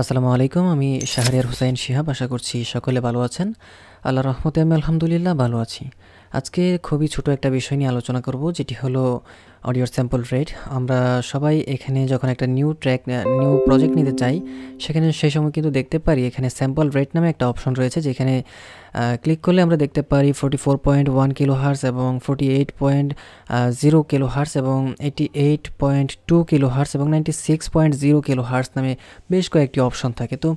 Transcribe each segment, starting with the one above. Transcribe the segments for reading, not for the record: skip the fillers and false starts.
আসসালামু আলাইকুম। আমি শাহরিয়ার হুসাইন শিহাব। আশা করছি সকলে ভালো আছেন। আল্লাহর রহমতে আমি আলহামদুলিল্লাহ ভালো আছি। আজকে খুবই ছোট একটা বিষয় নিয়ে আলোচনা করব, যেটি হলো অডিওর স্যাম্পল রেট। আমরা সবাই এখানে যখন একটা নিউ প্রজেক্ট নিতে চাই, সেখানে সেই সময় কিন্তু দেখতে পারি এখানে স্যাম্পল রেট নামে একটা অপশন রয়েছে, যেখানে ক্লিক করলে আমরা দেখতে পারি 44.1 কিলো হার্স এবং 48.0 কিলো হার্স এবং 88.2 কিলো হার্স এবং 96.0 কিলো হার্স নামে বেশ কয়েকটি অপশন থাকে। তো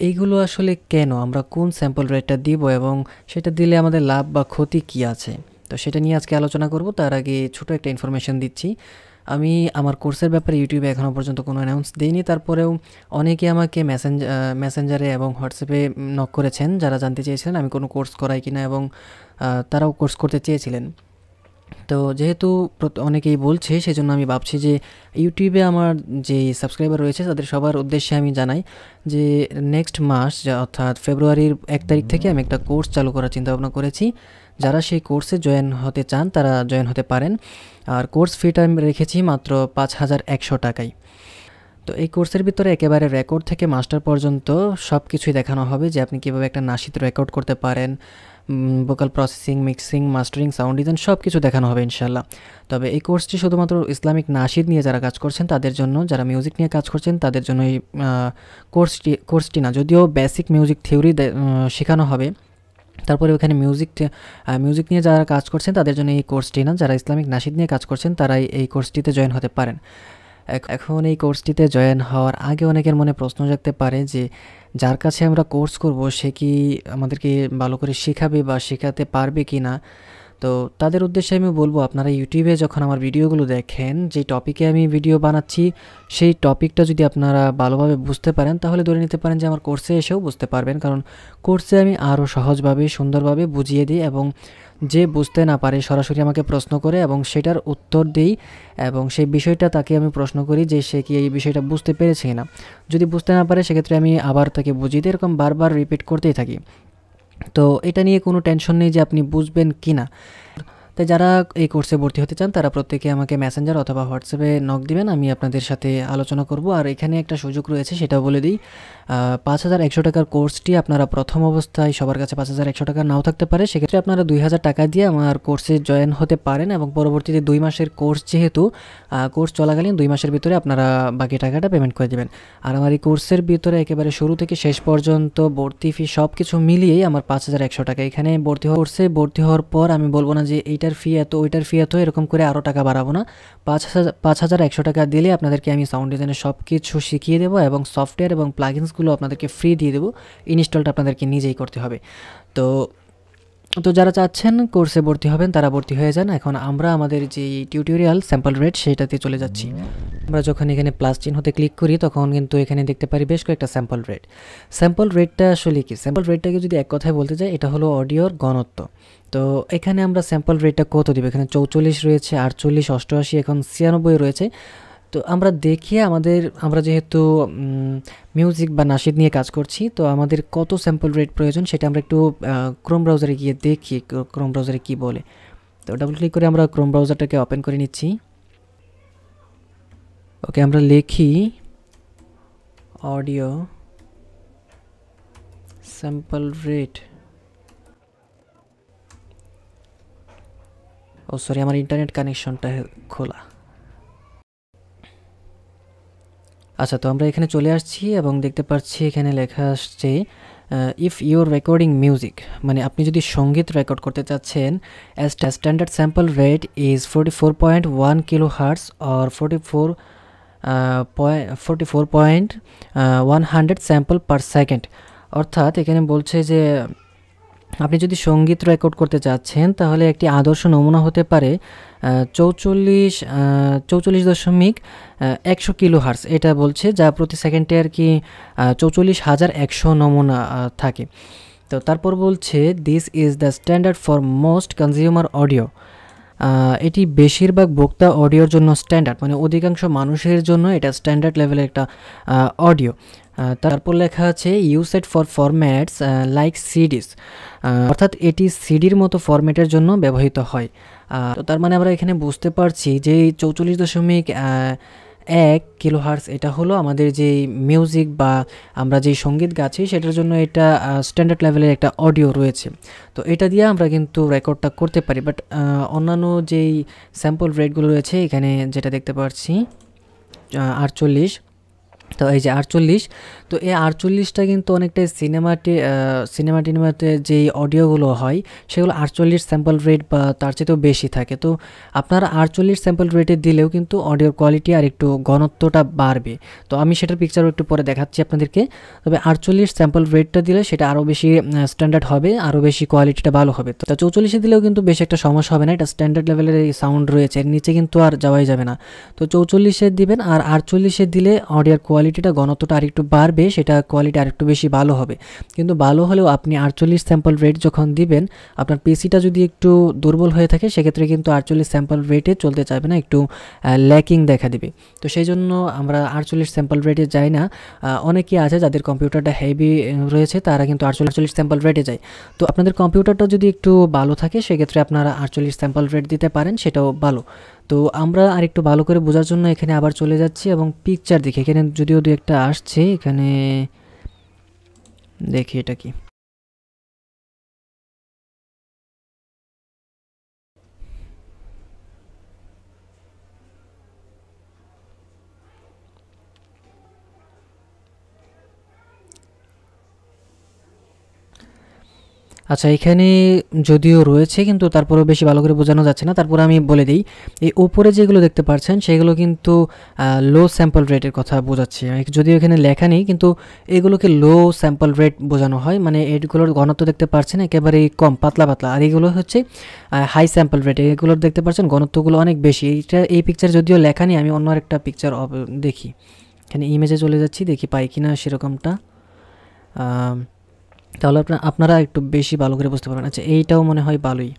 এইগুলো আসলে কেন, আমরা কোন স্যাম্পল রেটটা দিব এবং সেটা দিলে আমাদের লাভ বা ক্ষতি কি আছে, তো সেটা নিয়ে আজকে আলোচনা করব। তার আগে ছোট একটা ইনফরমেশন দিচ্ছি। আমি আমার কোর্সের ব্যাপারে ইউটিউবে এখনও পর্যন্ত কোনো অ্যানাউন্স দিইনি, তারপরেও অনেকে আমাকে মেসেঞ্জারে এবং হোয়াটসঅ্যাপে নক করেছেন, যারা জানতে চেয়েছিলেন আমি কোনো কোর্স করাই কিনা, এবং তারাও কোর্স করতে চেয়েছিলেন। তো যেহেতু অনেকেই বলছে, সেজন্য আমি ভাবছি যে ইউটিউবে আমার যে সাবস্ক্রাইবার রয়েছে তাদের সবার উদ্দেশ্যে আমি জানাই যে নেক্সট মাস, অর্থাৎ ফেব্রুয়ারির 1 তারিখ থেকে আমি একটা কোর্স চালু করার চিন্তাভাবনা করেছি। যারা সেই কোর্সে জয়েন হতে চান তারা জয়েন হতে পারেন। আর কোর্স ফিটা আমি রেখেছি মাত্র 5,100 টাকায়। তো এই কোর্সের ভিতরে একেবারে রেকর্ড থেকে মাস্টার পর্যন্ত সব কিছুই দেখানো হবে, যে আপনি কীভাবে একটা নাশিদ রেকর্ড করতে পারেন, vocal processing, mixing, mastering, sound design সব কিছু দেখানো হবে ইনশাল্লাহ। তবে এই কোর্সটি শুধুমাত্র ইসলামিক নাশিদ নিয়ে যারা কাজ করছেন তাদের জন্য, যারা মিউজিক নিয়ে কাজ করছেন তাদের জন্য এই কোর্সটি না, যদিও বেসিক মিউজিক থিওরি শেখানো হবে। তারপরে ওখানে মিউজিক নিয়ে যারা কাজ করছেন তাদের জন্য এই কোর্সটি না, যারা ইসলামিক নাশিদ নিয়ে কাজ করছেন তারাই এই কোর্সটিতে জয়েন হতে পারেন। এখন এই কোর্সটিতে জয়েন হওয়ার আগে অনেকের মনে প্রশ্ন জাগতে পারে যে যার কাছে আমরা কোর্স করব সে কি আমাদেরকে ভালো করে শেখাবে বা শেখাতে পারবে কি না। তো তাদের উদ্দেশ্যে আমি বলবো, আপনারা ইউটিউবে যখন আমার ভিডিওগুলো দেখেন, যে টপিকে আমি ভিডিও বানাচ্ছি সেই টপিকটা যদি আপনারা ভালোভাবে বুঝতে পারেন, তাহলে ধরে নিতে পারেন যে আমার কোর্সে এসেও বুঝতে পারবেন, কারণ কোর্সে আমি আরও সহজভাবে সুন্দরভাবে বুঝিয়ে দিই, এবং যে বুঝতে না পারে সরাসরি আমাকে প্রশ্ন করে এবং সেটার উত্তর দিই, এবং সেই বিষয়টা তাকে আমি প্রশ্ন করি যে সে কি এই বিষয়টা বুঝতে পেরেছে না। যদি বুঝতে না পারে সেক্ষেত্রে আমি আবার তাকে বুঝিয়ে দিই, এরকম বারবার রিপিট করতেই থাকি। তো এটা নিয়ে কোনো টেনশন নেই যে আপনি বুঝবেন কি না। তাই যারা এই কোর্সে ভর্তি হতে চান তারা প্রত্যেকে আমাকে মেসেঞ্জার অথবা হোয়াটসঅ্যাপে নক দিবেন, আমি আপনাদের সাথে আলোচনা করব। আর এখানে একটা সুযোগ রয়েছে, সেটাও বলে দিই। 5,100 টাকার কোর্সটি আপনারা প্রথম অবস্থায় সবার কাছে 5,100 টাকা নাও থাকতে পারে, সেক্ষেত্রে আপনারা 2,000 টাকা দিয়ে আমার কোর্সে জয়েন হতে পারেন, এবং পরবর্তীতে 2 মাসের কোর্স, যেহেতু কোর্স চলাকালীন 2 মাসের ভিতরে আপনারা বাকি টাকাটা পেমেন্ট করে দেবেন। আর আমার এই কোর্সের ভিতরে একেবারে শুরু থেকে শেষ পর্যন্ত ভর্তি ফি সব কিছু মিলিয়েই আমার 5,100 টাকা। এখানে কোর্সে ভর্তি হওয়ার পর আমি বলবো না যে এইটার ফি এত, ওইটার ফি এত, এরকম করে আরও টাকা বাড়াবো না। 5,100 টাকা দিলে আপনাদেরকে আমি সাউন্ড ডিজাইনের সব কিছু শিখিয়ে দেবো, এবং সফটওয়্যার এবং প্লাগিনসগুলো আপনাদেরকে ফ্রি দিয়ে দেবো। ইনস্টলটা আপনাদেরকে নিজেই করতে হবে। তো তো যারা চাচ্ছেন কোর্সে ভর্তি হবেন তারা ভর্তি হয়ে যান। এখন আমরা আমাদের যে টিউটোরিয়াল স্যাম্পল রেট সেটাতে চলে যাচ্ছি। আমরা যখন এখানে প্লাস চিহ্নতে ক্লিক করি তখন কিন্তু এখানে দেখতে পারি বেশ কয়েকটা স্যাম্পল রেট। স্যাম্পল রেটটা আসলে কি? স্যাম্পল রেটটাকে যদি এক কথায় বলতে যাই, এটা হলো অডিওর ঘনত্ব। তো এখানে আমরা স্যাম্পল রেটটা কত দিব? এখানে 44 রয়েছে, 48, 88, এখন 96 রয়েছে। তো আমরা দেখি আমরা যেহেতু মিউজিক বা নাশিদ নিয়ে কাজ করছি, তো আমাদের কত স্যাম্পল রেট প্রয়োজন সেটা আমরা একটু ক্রোম ব্রাউজারে গিয়ে দেখি ক্রোম ব্রাউজারে কি বলে। তো ডাবল ক্লিক করে আমরা ক্রোম ব্রাউজারটাকে ওপেন করে নিচ্ছি। ওকে, আমরা লিখি অডিও স্যাম্পল রেট। ও সরি, আমার ইন্টারনেট কানেকশনটা খোলা। আচ্ছা, তো আমরা এখানে চলে আসছি এবং দেখতে পাচ্ছি এখানে লেখা আসছে ইফ ইউর রেকর্ডিং মিউজিক, মানে আপনি যদি সঙ্গীত রেকর্ড করতে চাচ্ছেন, standard sample rate is 44.1 kilo hertz or 44.100 sample per second. অর্থাৎ এখানে বলছে যে আপনি যদি সঙ্গীত রেকর্ড করতে চাচ্ছেন তাহলে একটি আদর্শ নমুনা হতে পারে 44.100 কিলো হার্টস, এটা বলছে, যা প্রতি সেকেন্ডে আর কি 44,100 নমুনা থাকে। তো তারপর বলছে this is the standard for most consumer audio. এটি বেশিরভাগ ভোক্তা অডিওর জন্য স্ট্যান্ডার্ড, মানে অধিকাংশ মানুষের জন্য এটা স্ট্যান্ডার্ড লেভেলের একটা অডিও। তারপর লেখা আছে ইউসেড ফর ফরম্যাটস লাইক সিডিস, অর্থাৎ এটি সিডির মতো ফরম্যাটের জন্য ব্যবহৃত হয়। তো তার মানে আমরা এখানে বুঝতে পারছি যে 44.1 1 কিলোহার্টজ এটা হলো আমাদের যে মিউজিক বা আমরা যেই সঙ্গীত গাচ্ছি সেটার জন্য এটা স্ট্যান্ডার্ড লেভেলের একটা অডিও রয়েছে। তো এটা দিয়ে আমরা কিন্তু রেকর্ডটা করতে পারি, বাট অন্যান্য যেই স্যাম্পল রেটগুলো রয়েছে এখানে যেটা দেখতে পাচ্ছি 48। তো এই যে 48, তো এই 48টা কিন্তু অনেকটাই সিনেমাতে যেই অডিওগুলো হয় সেগুলো 48 স্যাম্পল রেট বা তার চেয়েও বেশি থাকে। তো আপনারা 48 স্যাম্পল রেটে দিলেও কিন্তু অডিওর কোয়ালিটি আর একটু ঘনত্বটা বাড়বে। তো আমি সেটার পিকচারও একটু পরে দেখাচ্ছি আপনাদেরকে। তবে 48 স্যাম্পল রেটটা দিলে সেটা আরও বেশি স্ট্যান্ডার্ড হবে, আরও বেশি কোয়ালিটিটা ভালো হবে। তো 44-এ দিলেও কিন্তু বেশি একটা সমস্যা হবে না, এটা স্ট্যান্ডার্ড লেভেলের এই সাউন্ড রয়েছে, এর নিচে কিন্তু আর যাওয়াই যাবে না। তো 44-এ দিবেন, আর 48-এ দিলে অডিওর কোয়ালিটিটা ঘনত্বটা আরেকটু বাড়বে, সেটা কোয়ালিটি আরেকটু বেশি ভালো হবে। কিন্তু ভালো হলেও আপনি 48 স্যাম্পল রেট যখন দিবেন, আপনার পিসিটা যদি একটু দুর্বল হয়ে থাকে সেক্ষেত্রে কিন্তু 48 স্যাম্পল রেটে চলতে চাইবে না, একটু ল্যাকিং দেখা দিবে। তো সেই জন্য আমরা 48 স্যাম্পল রেটে যাই না। অনেকেই আছে যাদের কম্পিউটারটা হেভি রয়েছে, তারা কিন্তু 48 স্যাম্পল রেটে যায়। তো আপনাদের কম্পিউটারটা যদি একটু ভালো থাকে সেক্ষেত্রে আপনারা 48 স্যাম্পল রেট দিতে পারেন, সেটাও ভালো। তো আমরা আরেকটু ভালো করে বোঝার জন্য এখানে আবার চলে যাচ্ছি এবং পিকচার দেখি, এখানে যদিও দু একটা আসছে, এখানে দেখি এটা কি। আচ্ছা, এখানে যদিও রয়েছে কিন্তু তারপরেও বেশি ভালো করে বোঝানো যাচ্ছে না, তারপরে আমি বলে দিই। এই ওপরে যেগুলো দেখতে পাচ্ছেন সেগুলো কিন্তু লো স্যাম্পল রেটের কথা বোঝাচ্ছে, যদিও এখানে লেখা নেই কিন্তু এগুলোকে লো স্যাম্পল রেট বোঝানো হয়, মানে এগুলোর ঘনত্ব দেখতে পাচ্ছেন একেবারেই কম, পাতলা পাতলা, আর এগুলো হচ্ছে হাই স্যাম্পল রেট, এগুলোর দেখতে পাচ্ছেন ঘনত্বগুলো অনেক বেশি। এই পিকচার যদিও লেখা নেই, আমি অন্য একটা পিকচার দেখি, এখানে ইমেজে চলে যাচ্ছি, দেখি পাই কিনা সেরকমটা। তাহলে আপনারা একটু বেশি ভালো করে বুঝতে পারবেন। আচ্ছা, এইটাও মনে হয় ভালোই,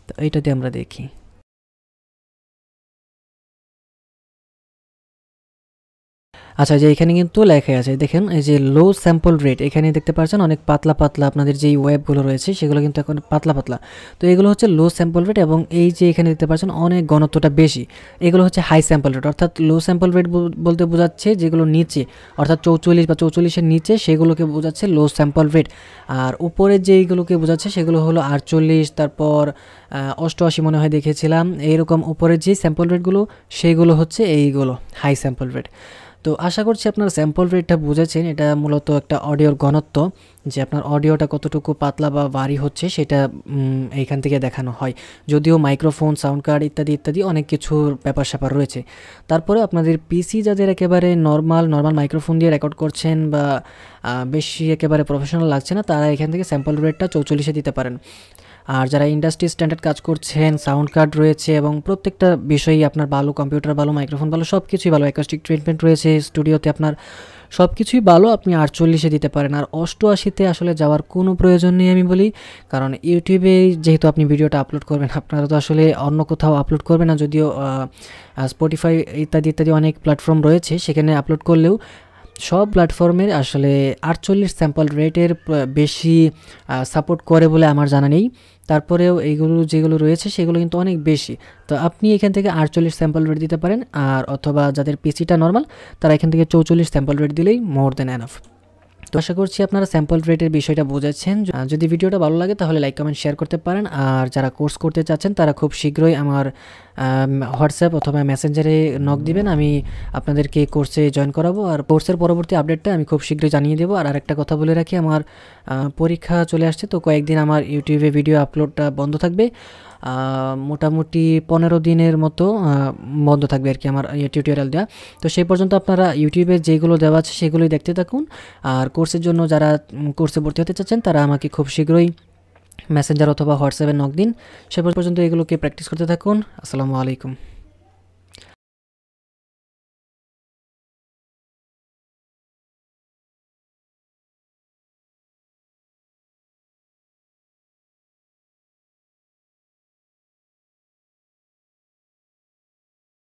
তো এইটাতে আমরা দেখি। আচ্ছা, যে এখানে কিন্তু লেখাই আছে, দেখেন এই যে লো স্যাম্পল রেট, এখানে দেখতে পাচ্ছেন অনেক পাতলা পাতলা আপনাদের যেই ওয়েবগুলো রয়েছে সেগুলো কিন্তু এখন পাতলা পাতলা। তো এগুলো হচ্ছে লো স্যাম্পল রেট, এবং এই যে এখানে দেখতে পাচ্ছেন অনেক ঘনত্বটা বেশি, এগুলো হচ্ছে হাই স্যাম্পল রেট। অর্থাৎ লো স্যাম্পল রেট বলতে বোঝাচ্ছে যেগুলো নিচে, অর্থাৎ 44 বা 44-এর নিচে, সেগুলোকে বোঝাচ্ছে লো স্যাম্পল রেট। আর উপরে যেইগুলোকে বোঝাচ্ছে সেগুলো হলো 48, তারপর 88 মনে হয় দেখেছিলাম, এইরকম উপরের যে স্যাম্পল রেটগুলো সেইগুলো হচ্ছে এইগুলো হাই স্যাম্পল রেট। তো আশা করছি আপনারা স্যাম্পল রেটটা বুঝেছেন, এটা মূলত একটা অডিওর ঘনত্ব, যে আপনার অডিওটা কতটুকু পাতলা বা ভারী হচ্ছে সেটা এইখান থেকে দেখানো হয়। যদিও মাইক্রোফোন, সাউন্ড কার্ড ইত্যাদি ইত্যাদি অনেক কিছুর ব্যাপার স্যাপার রয়েছে, তারপরে আপনাদের পিসি যাদের একেবারে নর্মাল মাইক্রোফোন দিয়ে রেকর্ড করছেন বা বেশি একেবারে প্রফেশনাল লাগছে না, তারা এখান থেকে স্যাম্পল রেটটা 44-এ দিতে পারেন। আর যারা ইন্ডাস্ট্রি স্ট্যান্ডার্ড কাজ করছেন, সাউন্ড কার্ড রয়েছে এবং প্রত্যেকটা বিষয়ই আপনার ভালো, কম্পিউটার ভালো, মাইক্রোফোন ভালো, সব কিছুই ভালো, অ্যাকোস্টিক ট্রিটমেন্ট রয়েছে স্টুডিওতে, আপনার সব কিছুই ভালো, আপনি 48-এ দিতে পারেন। আর 88-তে আসলে যাওয়ার কোনো প্রয়োজন নেই আমি বলি, কারণ ইউটিউবে যেহেতু আপনি ভিডিওটা আপলোড করবেন, আপনারা তো আসলে অন্য কোথাও আপলোড করবেন না, যদিও স্পটিফাই ইত্যাদি ইত্যাদি অনেক প্ল্যাটফর্ম রয়েছে, সেখানে আপলোড করলেও সব প্ল্যাটফর্মের আসলে 48 স্যাম্পল রেটের বেশি সাপোর্ট করে বলে আমার জানা নেই। তারপরেও এইগুলো যেগুলো রয়েছে সেগুলো কিন্তু অনেক বেশি। তো আপনি এখান থেকে 48 স্যাম্পল রেট দিতে পারেন, আর অথবা যাদের পিসিটা নর্মাল তারা এখান থেকে 44 স্যাম্পল রেট দিলেই মোর দেন এনাফ। তো আশা করছি আপনারা স্যাম্পল রেটের বিষয়টা বুঝেছেন। যদি ভিডিওটা ভালো লাগে তাহলে লাইক, কমেন্ট, শেয়ার করতে পারেন। আর যারা কোর্স করতে চাচ্ছেন তারা খুব শীঘ্রই আমার হোয়াটসঅ্যাপ অথবা মেসেঞ্জারে নক দিবেন, আমি আপনাদেরকে কোর্সে জয়েন করাবো। আর কোর্সের পরবর্তী আপডেটটা আমি খুব শীঘ্রই জানিয়ে দেবো। আর আরেকটা কথা বলে রাখি, আমার পরীক্ষা চলে আসছে, তো কয়েকদিন আমার ইউটিউবে ভিডিও আপলোডটা বন্ধ থাকবে, মোটামুটি 15 দিনের মতো বন্ধ থাকবে আর কি আমার টিউটোরিয়াল দেওয়া। তো সেই পর্যন্ত আপনারা ইউটিউবে যেগুলো দেওয়া আছে সেগুলোই দেখতে থাকুন। আর কোর্সের জন্য যারা কোর্সে ভর্তি হতে চাচ্ছেন তারা আমাকে খুব শীঘ্রই মেসেঞ্জার অথবা হোয়াটসঅ্যাপে নক দিন। সে পর্যন্ত এগুলোকে প্র্যাকটিস করতে থাকুন। আসসালামু আলাইকুম।